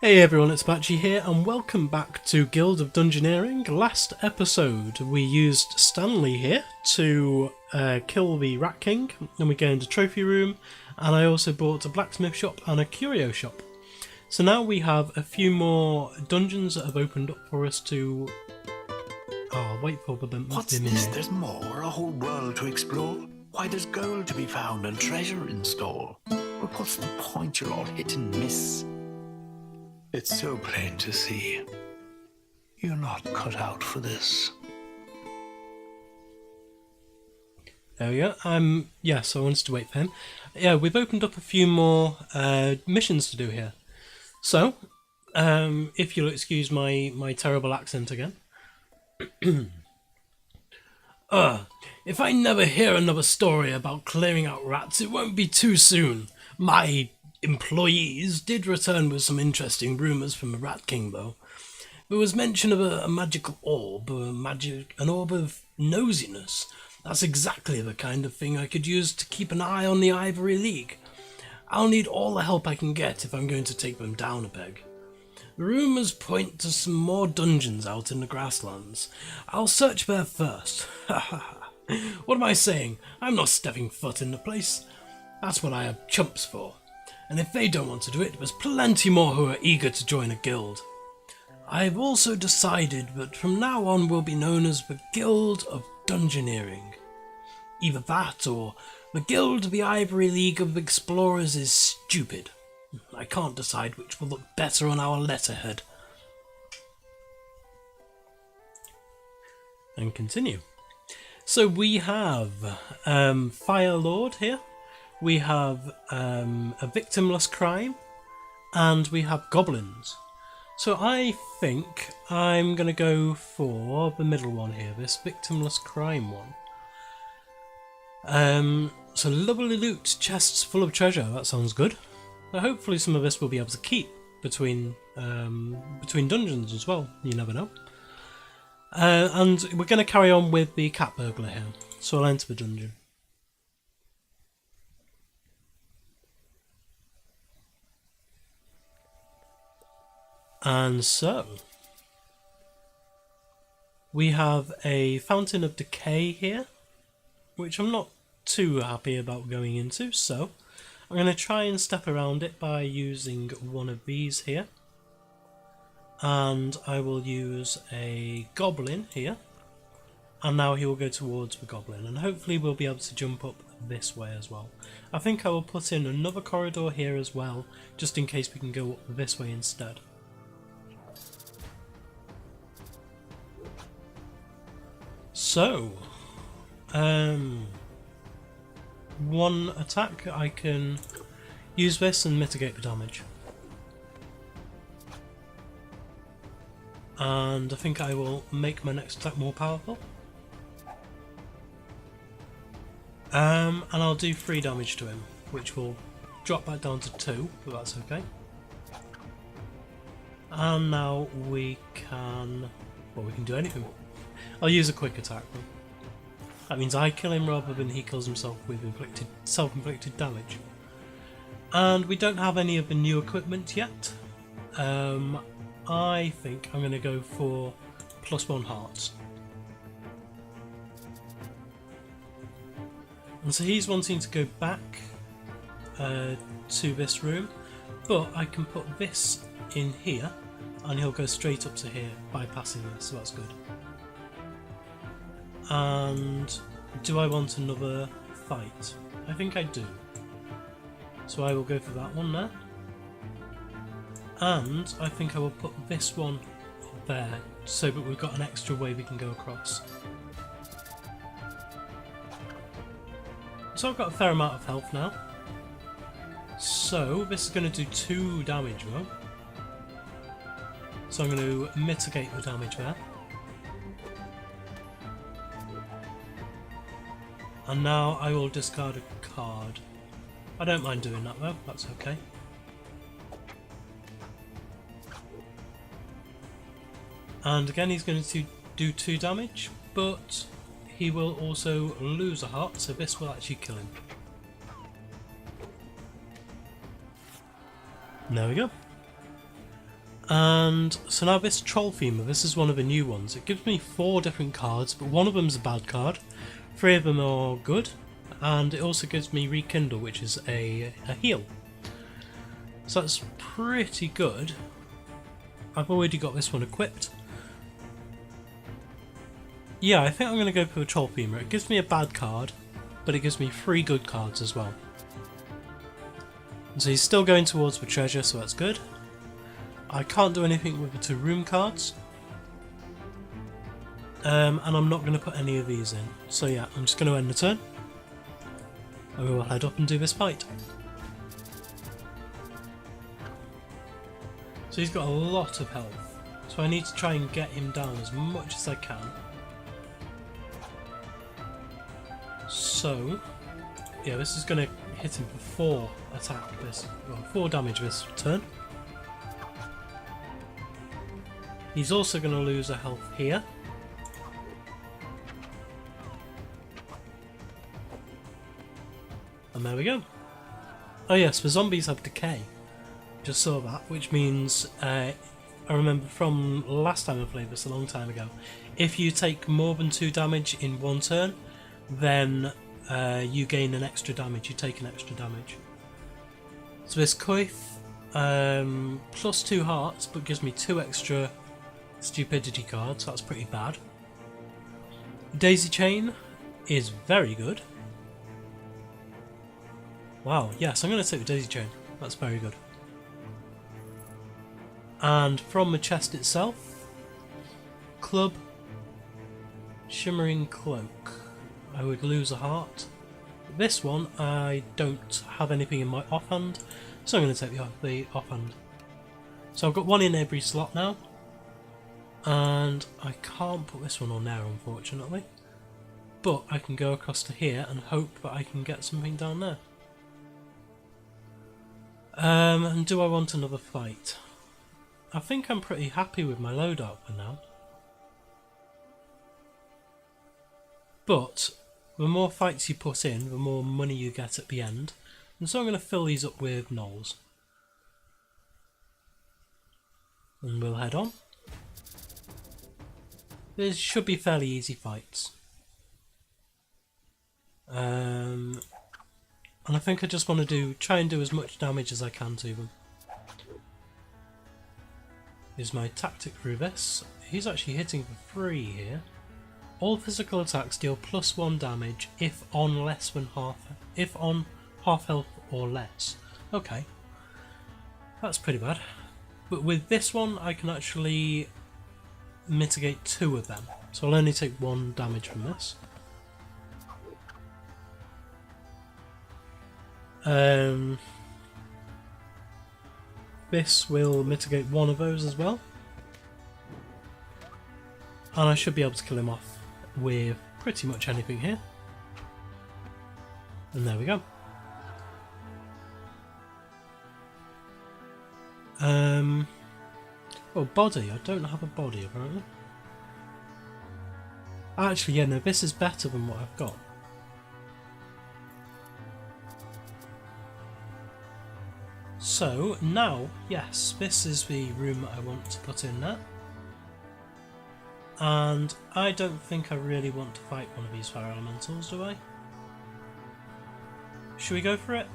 Hey everyone, it's Apache here, and welcome back to Guild of Dungeoneering. Last episode we used Stanley here to kill the Rat King, and we gained a trophy room, and I also bought a blacksmith shop and a curio shop. So now we have a few more dungeons that have opened up for us to... Oh, wait for them. What's this? There's more? A whole world to explore? Why, there's gold to be found and treasure in store. But what's the point? You're all hit and miss. It's so plain to see. You're not cut out for this. There we go. Yes, I wanted to wait for him. Yeah, we've opened up a few more missions to do here. So, if you'll excuse my terrible accent again. If I never hear another story about clearing out rats, it won't be too soon. My employees did return with some interesting rumours from the Rat King, though. There was mention of a magical orb, an orb of nosiness. That's exactly the kind of thing I could use to keep an eye on the Ivory League. I'll need all the help I can get if I'm going to take them down a peg. The rumours point to some more dungeons out in the grasslands. I'll search there first. What am I saying? I'm not stepping foot in the place. That's what I have chumps for. And if they don't want to do it, there's plenty more who are eager to join a guild. I've also decided that from now on we'll be known as the Guild of Dungeoneering. Either that or the Guild of the Ivory League of Explorers is stupid. I can't decide which will look better on our letterhead. And continue. So we have Fire Lord here. We have a victimless crime, and we have goblins. So I think I'm going to go for the middle one here, this victimless crime one. So lovely loot, chests full of treasure, that sounds good. So hopefully some of this we'll be able to keep between dungeons as well, you never know. And we're going to carry on with the cat burglar here, so I'll enter the dungeon. And so, we have a Fountain of Decay here, which I'm not too happy about going into, so I'm going to try and step around it by using one of these here. And I will use a goblin here, and now he will go towards the goblin, and hopefully we'll be able to jump up this way as well. I think I will put in another corridor here as well, just in case we can go up this way instead. So, one attack, I can use this and mitigate the damage. And I think I will make my next attack more powerful. And I'll do 3 damage to him, which will drop back down to 2, but that's okay. And now we can do anything. I'll use a quick attack though. That means I kill him rather than he kills himself with self-inflicted damage. And we don't have any of the new equipment yet. I think I'm going to go for +1 hearts. And so he's wanting to go back to this room, but I can put this in here and he'll go straight up to here bypassing this, so that's good. And do I want another fight? I think I do. So I will go for that one there. And I think I will put this one up there so that we've got an extra way we can go across. So I've got a fair amount of health now. So this is going to do 2 damage though. So I'm going to mitigate the damage there. And now I will discard a card. I don't mind doing that though, that's okay. And again he's going to do 2 damage, but he will also lose a heart, so this will actually kill him. There we go. And so now this troll femur, this is one of the new ones. It gives me 4 different cards, but one of them's a bad card, 3 of them are good, and it also gives me rekindle, which is a heal. So that's pretty good. I've already got this one equipped. Yeah, I think I'm going to go for the troll femur. It gives me a bad card, but it gives me 3 good cards as well. And so he's still going towards the treasure, so that's good. I can't do anything with the 2 room cards. And I'm not going to put any of these in. So yeah, I'm just going to end the turn. And we will head up and do this fight. So he's got a lot of health. So I need to try and get him down as much as I can. So, yeah, this is going to hit him for 4 damage this turn. He's also going to lose a health here. And there we go. Oh yes, the zombies have decay. Just saw that, which means, I remember from last time I played this a long time ago, if you take more than 2 damage in one turn, then you gain an extra damage, you take an extra damage. So this Coif, plus 2 hearts, but gives me 2 extra stupidity cards, that's pretty bad. Daisy Chain is very good. Wow, yes, I'm going to take the Daisy Chain, that's very good. And from the chest itself, Club, Shimmering Cloak. I would lose a heart. This one, I don't have anything in my offhand, so I'm going to take the offhand. So I've got 1 in every slot now, and I can't put this one on there unfortunately, but I can go across to here and hope that I can get something down there. And do I want another fight? I think I'm pretty happy with my loadout for now. But the more fights you put in, the more money you get at the end. And so I'm going to fill these up with gnolls. And we'll head on. These should be fairly easy fights. And I think I just want to try and do as much damage as I can to them. Here's my tactic through this. He's actually hitting for 3 here. All physical attacks deal +1 damage if on half health or less. Okay, that's pretty bad. But with this one, I can actually mitigate 2 of them, so I'll only take 1 damage from this. This will mitigate 1 of those as well. And I should be able to kill him off with pretty much anything here. And there we go. Oh, body. I don't have a body apparently. Actually, yeah, no, this is better than what I've got. So, now, yes, this is the room I want to put in there. And I don't think I really want to fight one of these fire elementals, do I? Should we go for it?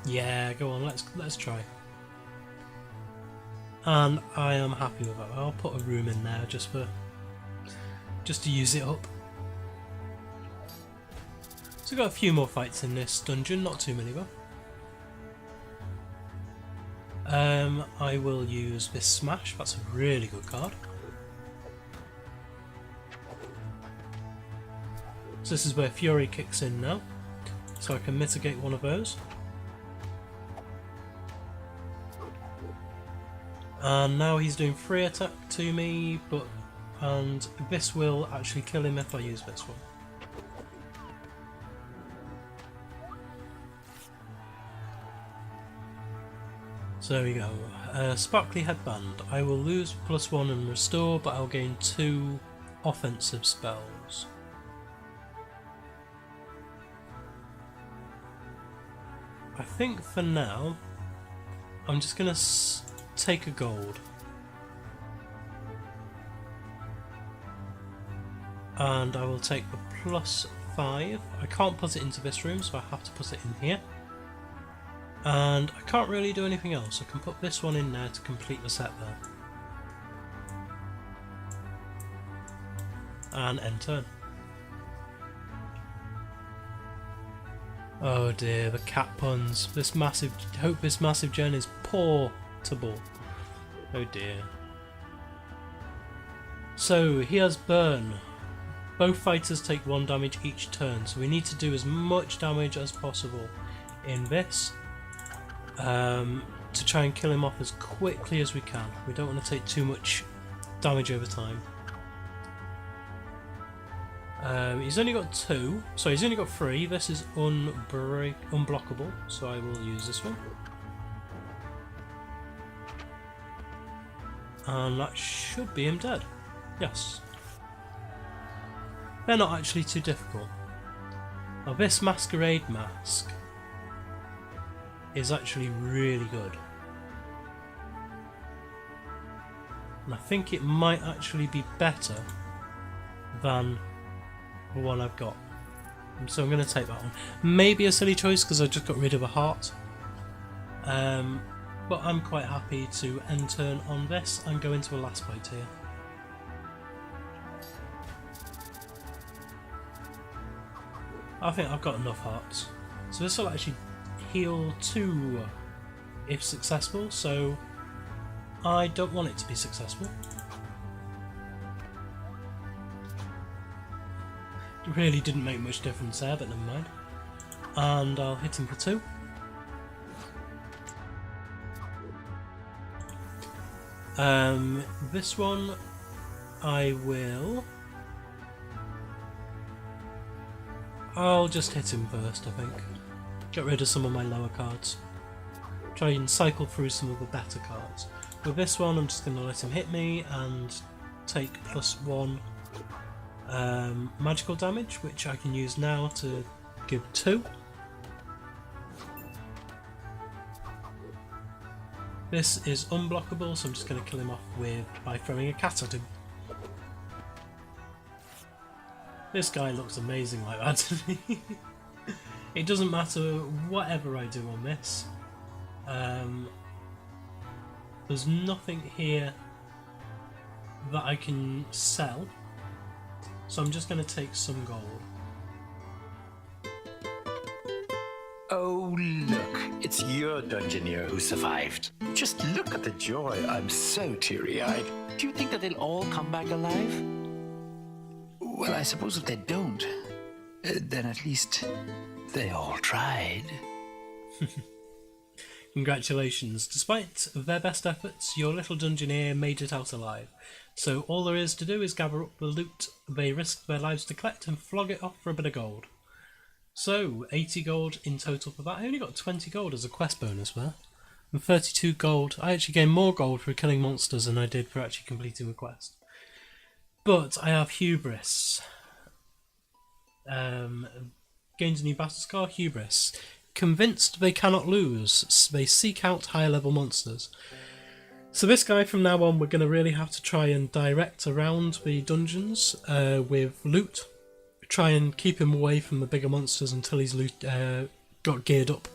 Yeah, go on, let's try. And I am happy with that. I'll put a room in there just to use it up. So we've got a few more fights in this dungeon, not too many though. I will use this Smash, that's a really good card. So this is where Fury kicks in now, so I can mitigate one of those. And now he's doing 3 attack to me, and this will actually kill him if I use this one. So there we go. Sparkly Headband. I will lose +1 and restore, but I'll gain 2 offensive spells. I think for now, I'm just going to take a gold. And I will take the +5. I can't put it into this room, so I have to put it in here. And I can't really do anything else. I can put this one in there to complete the set there. And end turn. Oh dear, the cat puns. Hope this massive gen is portable. Oh dear. So he has burn. Both fighters take 1 damage each turn, so we need to do as much damage as possible in this to try and kill him off as quickly as we can. We don't want to take too much damage over time. He's only got 2, so he's only got 3. This is unblockable, so I will use this one. And that should be him dead. Yes. They're not actually too difficult. Now this masquerade mask is actually really good. And I think it might actually be better than the one I've got. So I'm going to take that one. Maybe a silly choice because I just got rid of a heart. But I'm quite happy to end turn on this and go into a last fight here. I think I've got enough hearts. So this will actually heal 2 if successful, so I don't want it to be successful. It really didn't make much difference there, but never mind. And I'll hit him for 2. This one I'll just hit him first, I think. Get rid of some of my lower cards. Try and cycle through some of the better cards. With this one, I'm just going to let him hit me and take +1 magical damage, which I can use now to give 2. This is unblockable, so I'm just going to kill him off by throwing a cat at him. This guy looks amazing like that to me. It doesn't matter whatever I do on this. There's nothing here that I can sell, so I'm just going to take some gold. Oh, look, it's your Dungeoneer who survived. Just look at the joy. I'm so teary-eyed. Do you think that they'll all come back alive? Well, I suppose if they don't, then at least they all tried. Congratulations. Despite their best efforts, your little Dungeoneer made it out alive. So all there is to do is gather up the loot they risked their lives to collect and flog it off for a bit of gold. So, 80 gold in total for that. I only got 20 gold as a quest bonus there. And 32 gold. I actually gained more gold for killing monsters than I did for actually completing the quest. But I have Hubris. Gains a new battle scar, Hubris. Convinced they cannot lose, they seek out higher level monsters. So this guy from now on we're going to really have to try and direct around the dungeons with loot. Try and keep him away from the bigger monsters until he's got geared up.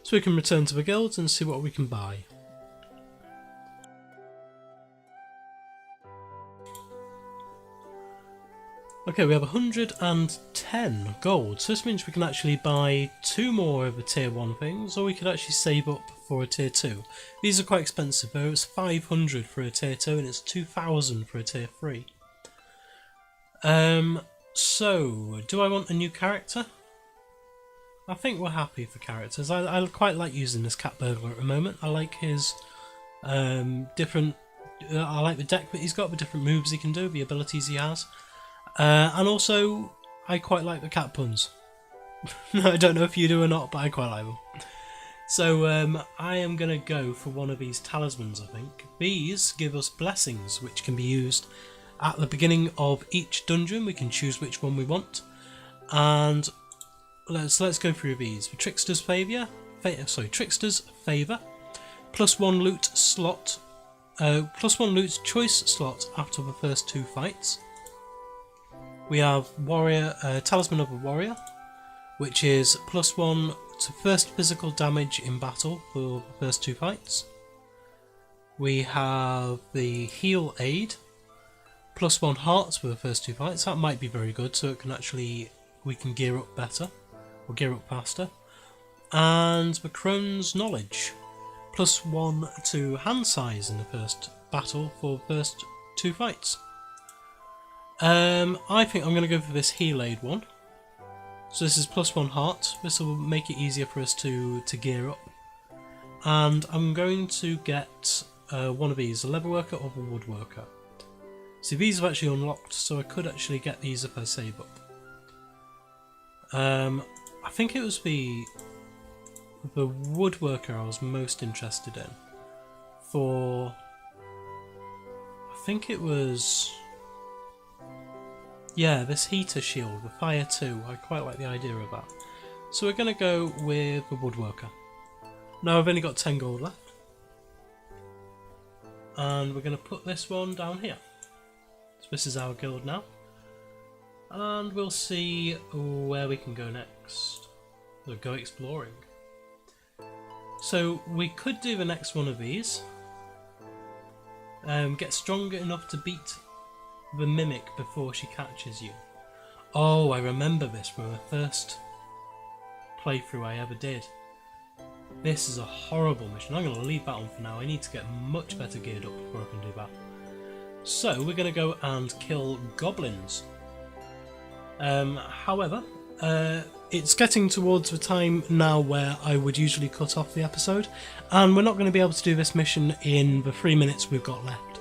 So we can return to the guild and see what we can buy. Okay, we have 110 gold, so this means we can actually buy 2 more of the tier 1 things, or we could actually save up for a tier 2. These are quite expensive though, it's 500 for a tier 2 and it's 2,000 for a tier 3. So, do I want a new character? I think we're happy for characters. I quite like using this cat burglar at the moment. I like his different... I like the deck that he's got, the different moves he can do, the abilities he has. And also, I quite like the cat puns. I don't know if you do or not, but I quite like them. So I am going to go for one of these talismans, I think. These give us blessings, which can be used at the beginning of each dungeon. We can choose which one we want. And let's go through these. The Trickster's Favour, +1 loot slot, +1 loot choice slot after the first 2 fights. We have Warrior, Talisman of a Warrior, which is +1 to first physical damage in battle for the first 2 fights. We have the Heal Aid, +1 hearts for the first 2 fights. That might be very good, so it can actually, we can gear up better, or gear up faster. And the Crone's Knowledge, +1 to hand size in the first battle for the first 2 fights. I think I'm going to go for this Heal Aid one. So this is +1 heart. This will make it easier for us to gear up. And I'm going to get one of these, a leather worker or a woodworker. See, these are actually unlocked, so I could actually get these if I save up. I think it was the woodworker I was most interested in. For, I think it was, yeah, this heater shield, the fire 2. I quite like the idea of that. So we're going to go with the woodworker. Now I've only got 10 gold left. And we're going to put this one down here. So this is our guild now. And we'll see where we can go next. We'll go exploring. So we could do the next one of these. Get stronger enough to beat the mimic before she catches you. Oh, I remember this from the first playthrough I ever did. This is a horrible mission. I'm going to leave that on for now. I need to get much better geared up before I can do that. So we're going to go and kill goblins. However, it's getting towards the time now where I would usually cut off the episode, and we're not going to be able to do this mission in the 3 minutes we've got left.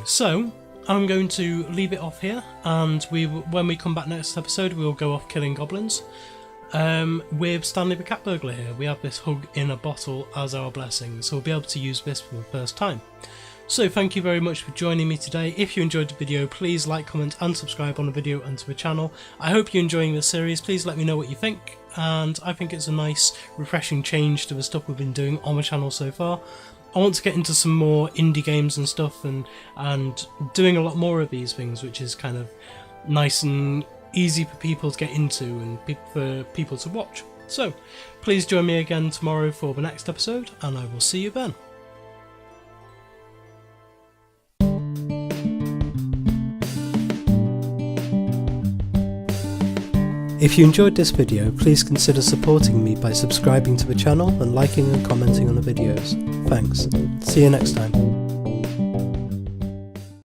So I'm going to leave it off here, and when we come back next episode we'll go off killing goblins. With Stanley the Cat Burglar here, we have this hug in a bottle as our blessing, so we'll be able to use this for the first time. So thank you very much for joining me today. If you enjoyed the video, please like, comment and subscribe on the video and to the channel. I hope you're enjoying this series. Please let me know what you think, and I think it's a nice refreshing change to the stuff we've been doing on the channel so far. I want to get into some more indie games and stuff, and doing a lot more of these things, which is kind of nice and easy for people to get into and for people to watch. So please join me again tomorrow for the next episode, and I will see you then. If you enjoyed this video, please consider supporting me by subscribing to the channel and liking and commenting on the videos. Thanks. See you next time.